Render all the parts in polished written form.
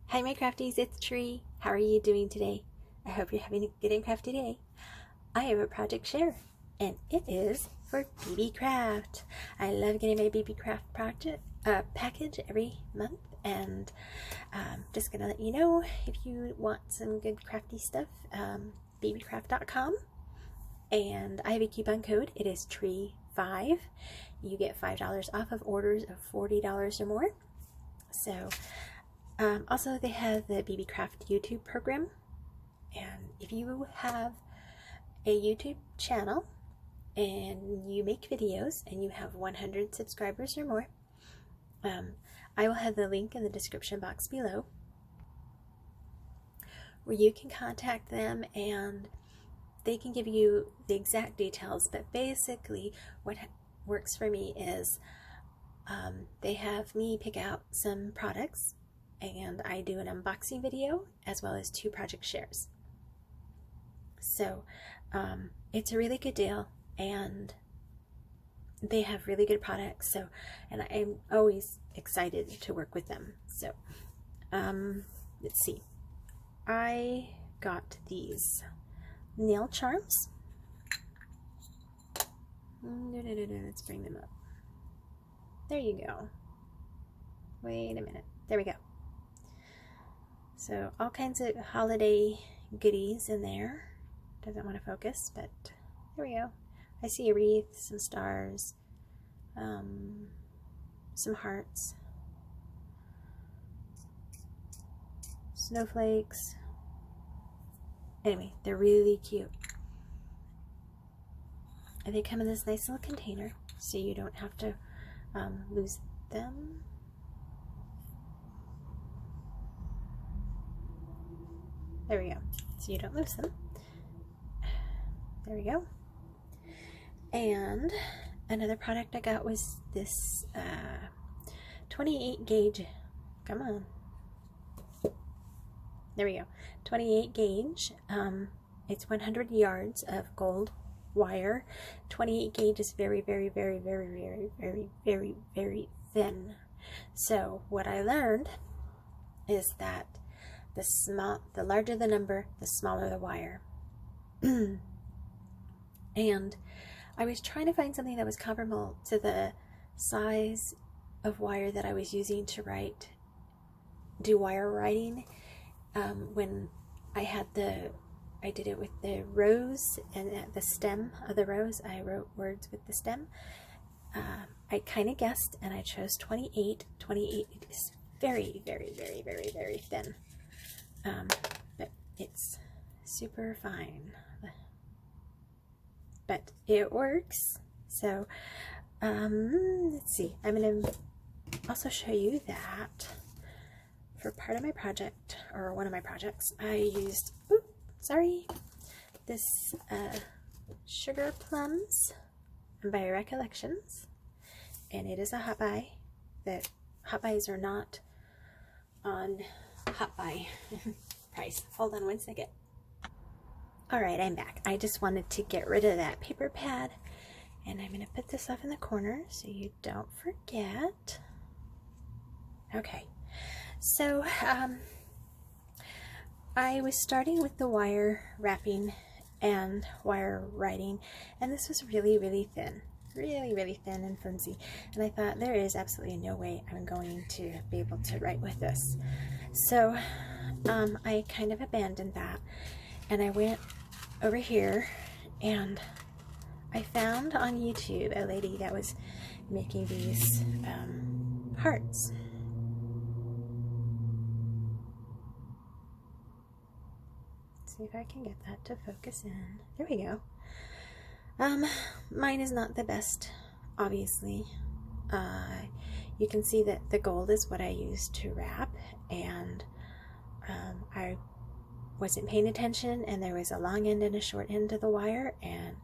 Hi my crafties, it's Tree. How are you doing today? I hope you're having a good and crafty day. I have a project share and it is for Beebeecraft. I love getting my Beebeecraft project package every month, and just gonna let you know, if you want some good crafty stuff, beebeecraft.com, and I have a coupon code. It is TREE5. You get $5 off of orders of $40 or more. So also they have the Beebeecraft YouTube program, and if you have a YouTube channel and you make videos and you have 100 subscribers or more, I will have the link in the description box below where you can contact them and they can give you the exact details. But basically what works for me is they have me pick out some products and I do an unboxing video as well as 2 project shares. So it's a really good deal and they have really good products, so, and I'm always excited to work with them. So let's see, I got these nail charms. Let's bring them up. There you go. Wait a minute. There we go. So all kinds of holiday goodies in there. Doesn't want to focus, but there we go. I see a wreath, some stars, some hearts, snowflakes. Anyway, they're really cute. And they come in this nice little container, so you don't have to lose them. There we go. So you don't lose them. There we go. And another product I got was this 28 gauge. Come on. There we go. 28 gauge. It's 100 yards of gold wire. 28 gauge is very, very, very, very, very, very, very, very thin. So what I learned is that the larger the number, the smaller the wire. And I was trying to find something that was comparable to the size of wire that I was using to do wire writing. When I did it with the rose and at the stem of the rose, I wrote words with the stem. I kind of guessed and I chose 28. 28 is very, very, very, very, very thin. But it's super fine. But it works. So let's see, I'm going to also show you that for part of my project, or one of my projects, I used this Sugarplumbs by Recollections, and it is a hot buy. That hot buys are not on hot buy price. Hold on one second. Alright, I'm back. I just wanted to get rid of that paper pad, and I'm going to put this off in the corner so you don't forget. Okay, so I was starting with the wire wrapping and wire writing, and this was really, really thin. Really, really thin and flimsy. And I thought, there is absolutely no way I'm going to be able to write with this. So I kind of abandoned that, and I went over here and I found on YouTube a lady that was making these hearts. Let's see if I can get that to focus in. There we go. Mine is not the best, obviously. You can see that the gold is what I used to wrap, and I wasn't paying attention, and there was a long end and a short end to the wire, and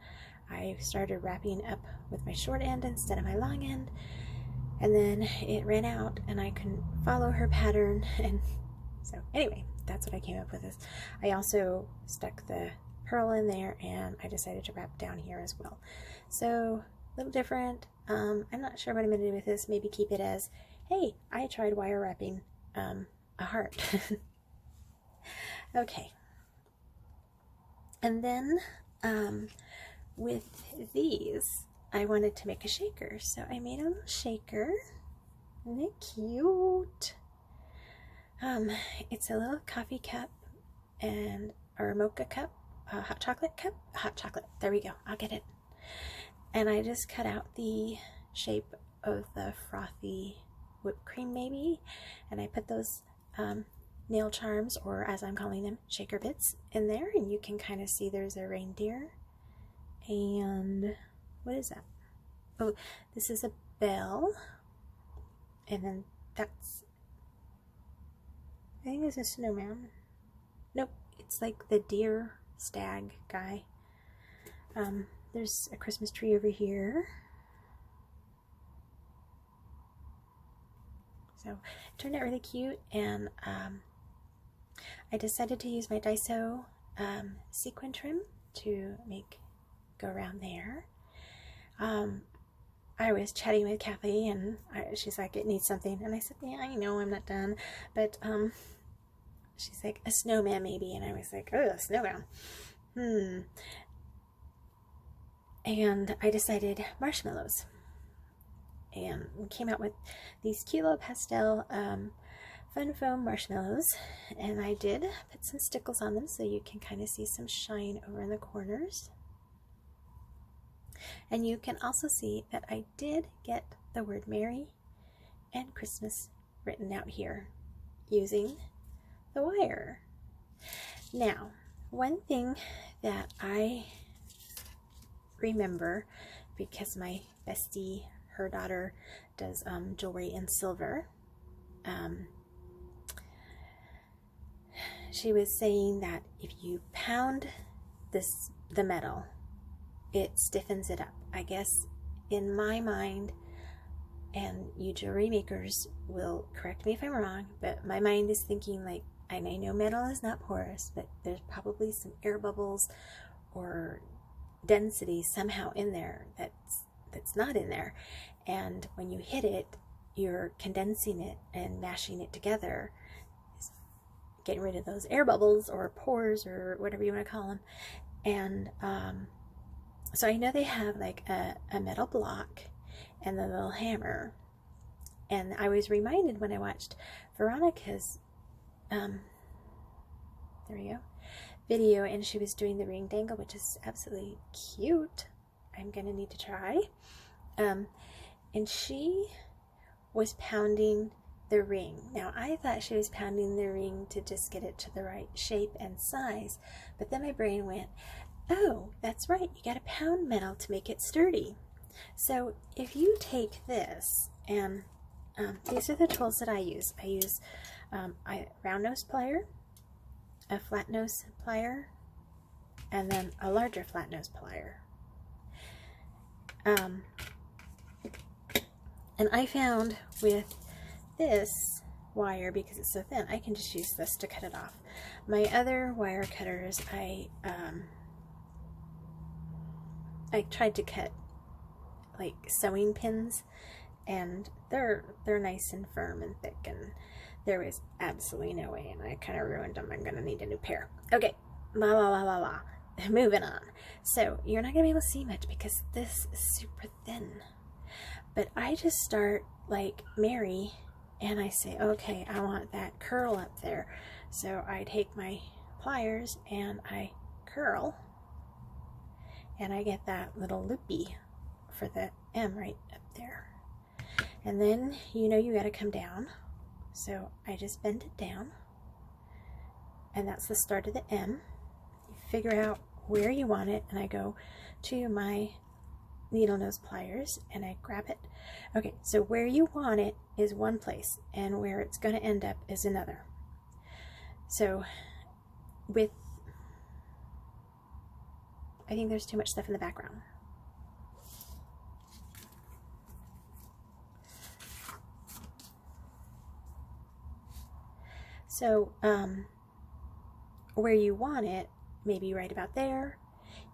I started wrapping up with my short end instead of my long end, and then it ran out and I couldn't follow her pattern, and so anyway, that's what I came up with. This I also stuck the pearl in there, and I decided to wrap down here as well. So a little different. I'm not sure what I'm going to do with this. Maybe keep it as, hey, I tried wire wrapping a heart. Okay. And then with these, I wanted to make a shaker. So I made a little shaker. Isn't it cute? It's a little coffee cup or a mocha cup, a hot chocolate cup, hot chocolate. There we go. I'll get it. And I just cut out the shape of the frothy whipped cream maybe, and I put those nail charms, or as I'm calling them, shaker bits, in there, and you can kind of see there's a reindeer. And what is that? Oh, this is a bell. And then that's, I think it's a snowman. Nope, it's like the deer stag guy. There's a Christmas tree over here. So it turned out really cute, and I decided to use my Daiso Sequin Trim to go around there. I was chatting with Kathy, and she's like, it needs something, and I said, yeah, I know, I'm not done, but she's like, a snowman maybe, and I was like, oh, a snowman, and I decided marshmallows, and came out with these cute little pastel fun foam marshmallows, and I did put some stickles on them so you can kind of see some shine over in the corners. And you can also see that I did get the word Merry and Christmas written out here using the wire. Now, one thing that I remember, because my bestie, her daughter, does jewelry in silver, she was saying that if you pound the metal, it stiffens it up. I guess in my mind, and you jewelry makers will correct me if I'm wrong, but my mind is thinking, like, I know metal is not porous, but there's probably some air bubbles or density somehow in there that's not in there, and when you hit it, you're condensing it and mashing it together, getting rid of those air bubbles or pores or whatever you want to call them. And so I know they have like a metal block and the little hammer, and I was reminded when I watched Veronica's there we go, video, and she was doing the ring dangle, which is absolutely cute. I'm gonna need to try. And she was pounding the ring. Now I thought she was pounding the ring to just get it to the right shape and size, but then my brain went, oh, that's right, you gotta pound metal to make it sturdy. So if you take this, and these are the tools that I use. I use a round nose plier, a flat nose plier, and then a larger flat nose plier. And I found with this wire, because it's so thin, I can just use this to cut it off. My other wire cutters, I tried to cut like sewing pins, and they're nice and firm and thick, and there was absolutely no way, and I kind of ruined them. I'm gonna need a new pair. Okay, la la la la la. Moving on. So you're not gonna be able to see much because this is super thin, but I just start like Mary, and I say, okay, I want that curl up there. So I take my pliers and I curl, and I get that little loopy for the M right up there. And then you know you got to come down, so I just bend it down, and that's the start of the M. You figure out where you want it, and I go to my needle nose pliers and I grab it. Okay, so where you want it is one place, and where it's going to end up is another. So with, I think there's too much stuff in the background. So where you want it, maybe right about there,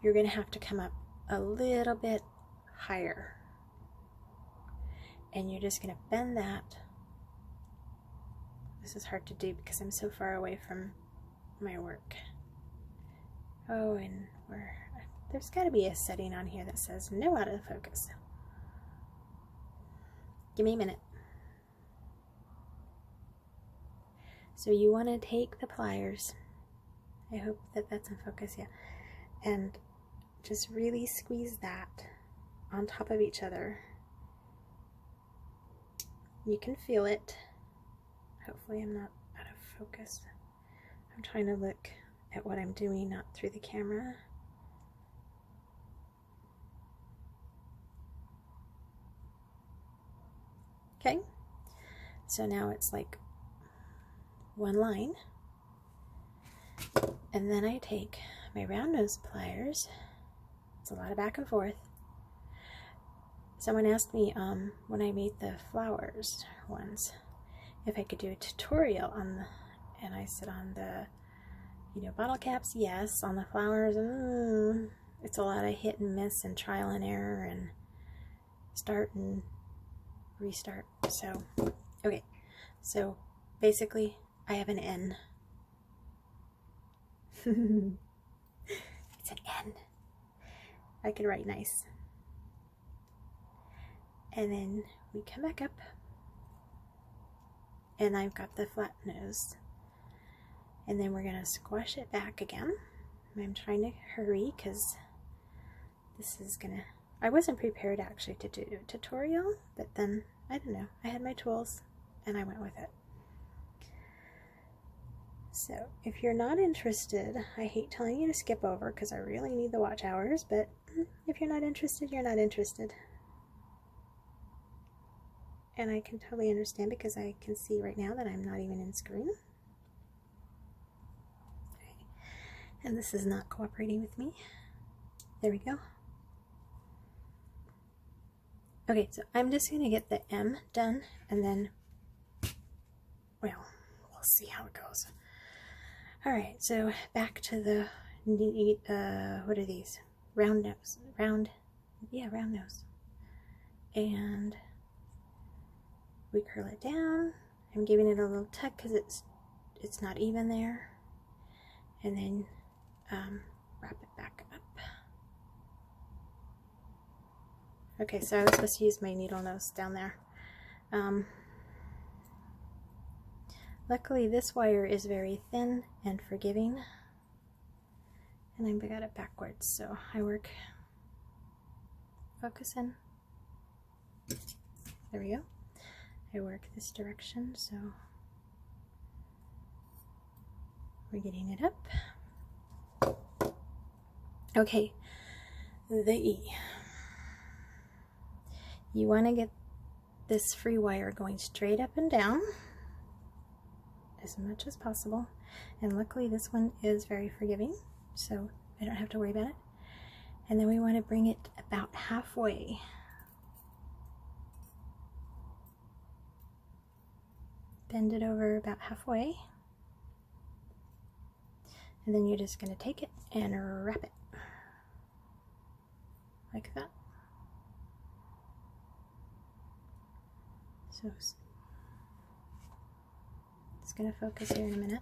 you're going to have to come up a little bit higher, and you're just going to bend that This is hard to do because I'm so far away from my work. Oh, and there's got to be a setting on here that says no autofocus. Give me a minute. So you want to take the pliers, I hope that that's in focus, yeah, and just really squeeze that on top of each other. You can feel it. Hopefully I'm not out of focus. I'm trying to look at what I'm doing, not through the camera. Okay, so now it's like one line, and then I take my round nose pliers. It's a lot of back and forth. Someone asked me when I made the flowers ones if I could do a tutorial on the, and I said on the, you know, bottle caps, yes. On the flowers, it's a lot of hit and miss and trial and error and start and restart. So, okay, so basically I have an N. It's an N. I could write nice. And then we come back up, and I've got the flat nose, and then we're gonna squash it back again. I'm trying to hurry because this is gonna, I wasn't prepared actually to do a tutorial, but then I don't know, I had my tools and I went with it. So if you're not interested, I hate telling you to skip over because I really need the watch hours, but if you're not interested, you're not interested. And I can totally understand because I can see right now that I'm not even in screen. Okay. And this is not cooperating with me. There we go. Okay, so I'm just going to get the M done, and then, well, we'll see how it goes. Alright, so back to the, what are these? Round nose. Round nose. And we curl it down. I'm giving it a little tuck because it's not even there. And then wrap it back up. Okay, so I was supposed to use my needle nose down there. Luckily this wire is very thin and forgiving. And I got it backwards, so I work, focus in. There we go. I work this direction, so we're getting it up. Okay, the E. You want to get this free wire going straight up and down as much as possible, and luckily this one is very forgiving, so I don't have to worry about it. And then we want to bring it about halfway. Bend it over about halfway, and then you're just going to take it and wrap it like that. So it's going to focus here in a minute.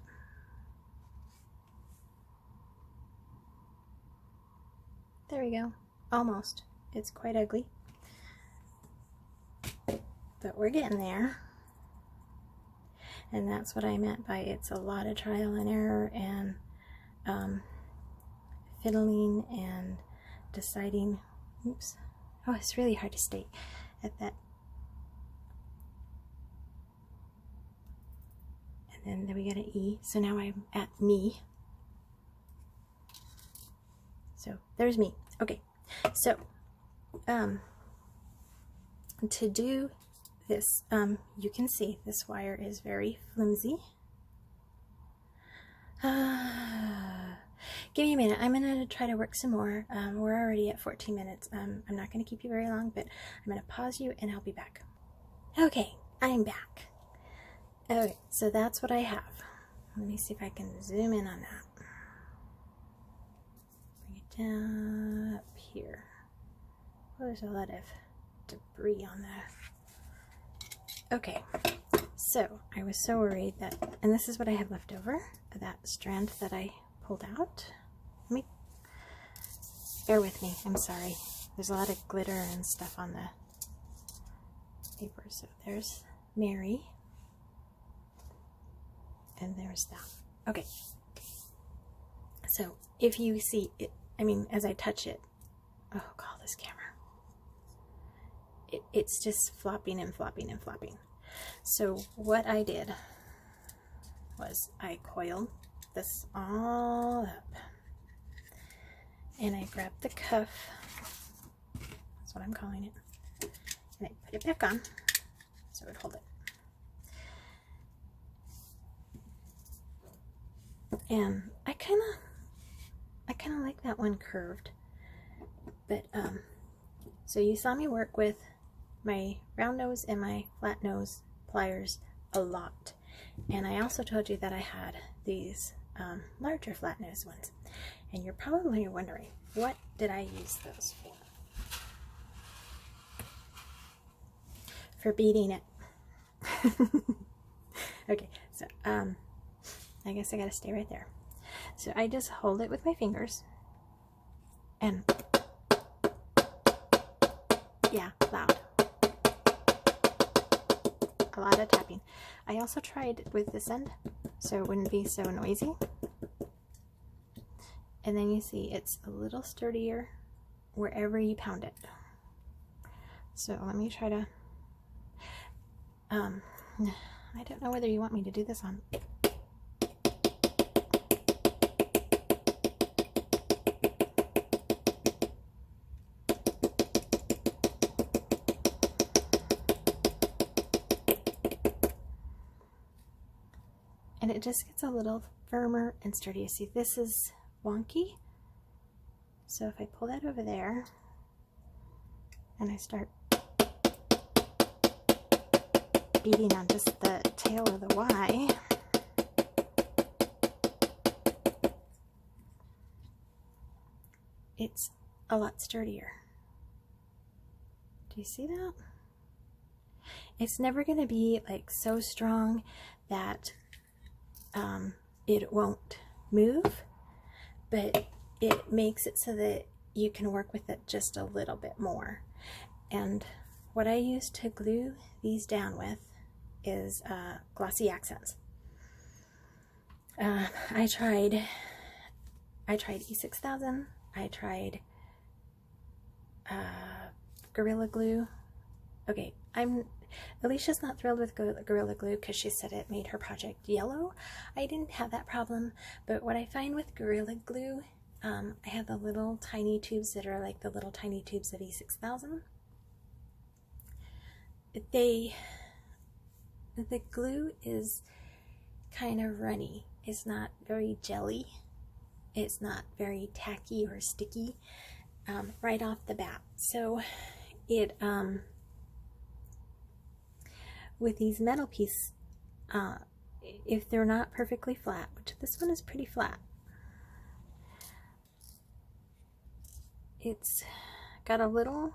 There we go. Almost. It's quite ugly, but we're getting there. And that's what I meant by it's a lot of trial and error and fiddling and deciding. Oops. Oh, it's really hard to stay at that. And then there we got an E. So now I'm at me. So there's me. Okay. So to do this, you can see this wire is very flimsy. Give me a minute. I'm going to try to work some more. We're already at 14 minutes. I'm not going to keep you very long, but I'm going to pause you and I'll be back. Okay, I'm back. Okay, so that's what I have. Let me see if I can zoom in on that. Bring it down up here. Oh, there's a lot of debris on that. Okay, So I was so worried that, and this is what I have left over, that strand that I pulled out. Bear with me, I'm sorry. There's a lot of glitter and stuff on the paper. So there's Mary. And there's that. Okay. So if you see it, I mean, as I touch it, oh god, this camera. It's just flopping and flopping and flopping. So what I did was I coiled this all up. And I grabbed the cuff, that's what I'm calling it, and I put it back on so it would hold it. And I kind of like that one curved, but so you saw me work with my round nose and my flat nose pliers a lot, and I also told you that I had these larger flat nose ones, and you're probably wondering, what did I use those for? For beating it. Okay, so I guess I gotta stay right there. So I just hold it with my fingers and yeah, loud. A lot of tapping. I also tried with this end so it wouldn't be so noisy. And then you see it's a little sturdier wherever you pound it. So let me try to, I don't know whether you want me to do this on. And it just gets a little firmer and sturdier. See, this is wonky. So if I pull that over there and I start beating on just the tail of the Y, it's a lot sturdier. Do you see that? It's never going to be like so strong that it won't move, but it makes it so that you can work with it just a little bit more. And what I use to glue these down with is Glossy Accents. I tried E6000, I tried Gorilla Glue. Okay, Alicia's not thrilled with Gorilla Glue because she said it made her project yellow. I didn't have that problem, but what I find with Gorilla Glue, I have the little tiny tubes that are like the little tiny tubes of E6000. The glue is kind of runny. It's not very jelly. It's not very tacky or sticky right off the bat. So it with these metal pieces, if they're not perfectly flat, which this one is pretty flat, it's got a little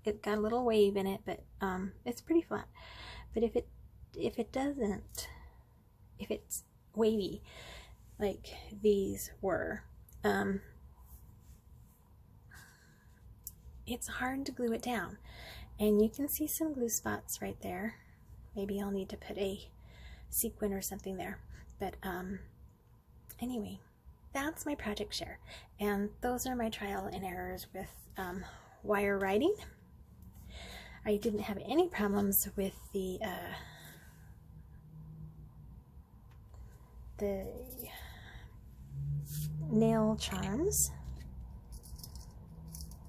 wave in it, but it's pretty flat. But if it's wavy like these were, it's hard to glue it down. And you can see some glue spots right there. Maybe I'll need to put a sequin or something there. But anyway, that's my project share. And those are my trial and errors with wire writing. I didn't have any problems with the nail charms.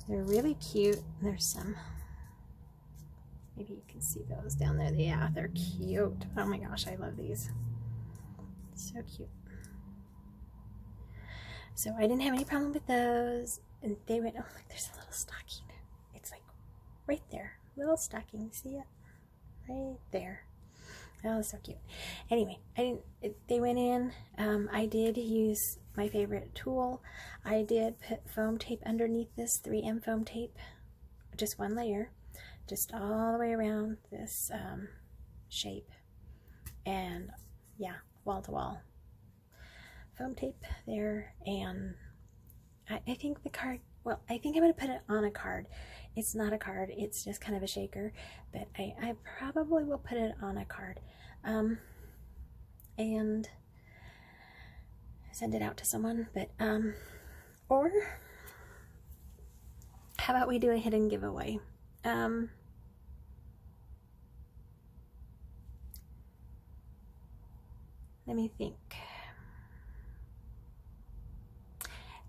They're really cute. There's some, maybe you can see those down there. Yeah, they're cute. Oh my gosh, I love these. So cute. So I didn't have any problem with those. And they went, oh look, there's a little stocking. It's like right there. Little stocking. See it? Right there. Oh, so cute. Anyway, they went in. I did use my favorite tool. I did put foam tape underneath this, 3M foam tape, just one layer, just all the way around this shape. and yeah, wall to wall foam tape there. And I think the card, well, I think I'm going to put it on a card. It's not a card, it's just kind of a shaker, but I probably will put it on a card and send it out to someone. But or how about we do a hidden giveaway? Let me think.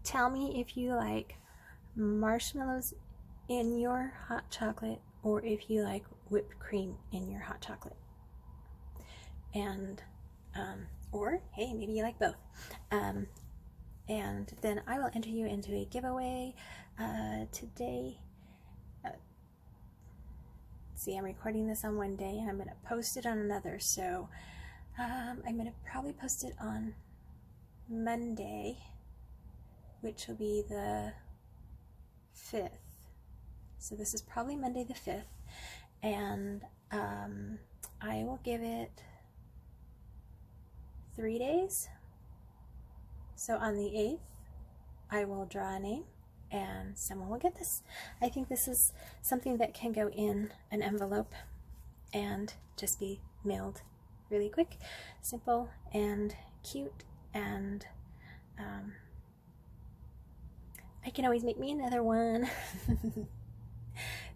Tell me if you like marshmallows in your hot chocolate, or if you like whipped cream in your hot chocolate. And or hey, maybe you like both. And then I will enter you into a giveaway today. See, I'm recording this on one day and I'm going to post it on another, so I'm going to probably post it on Monday, which will be the 5th. So this is probably Monday the 5th, and I will give it 3 days. So on the 8th, I will draw a name and someone will get this. I think this is something that can go in an envelope and just be mailed really quick, simple and cute, and I can always make me another one.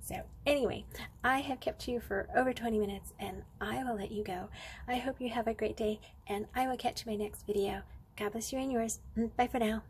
So anyway, I have kept you for over 20 minutes and I will let you go. I hope you have a great day and I will catch you in my next video. God bless you and yours. Bye for now.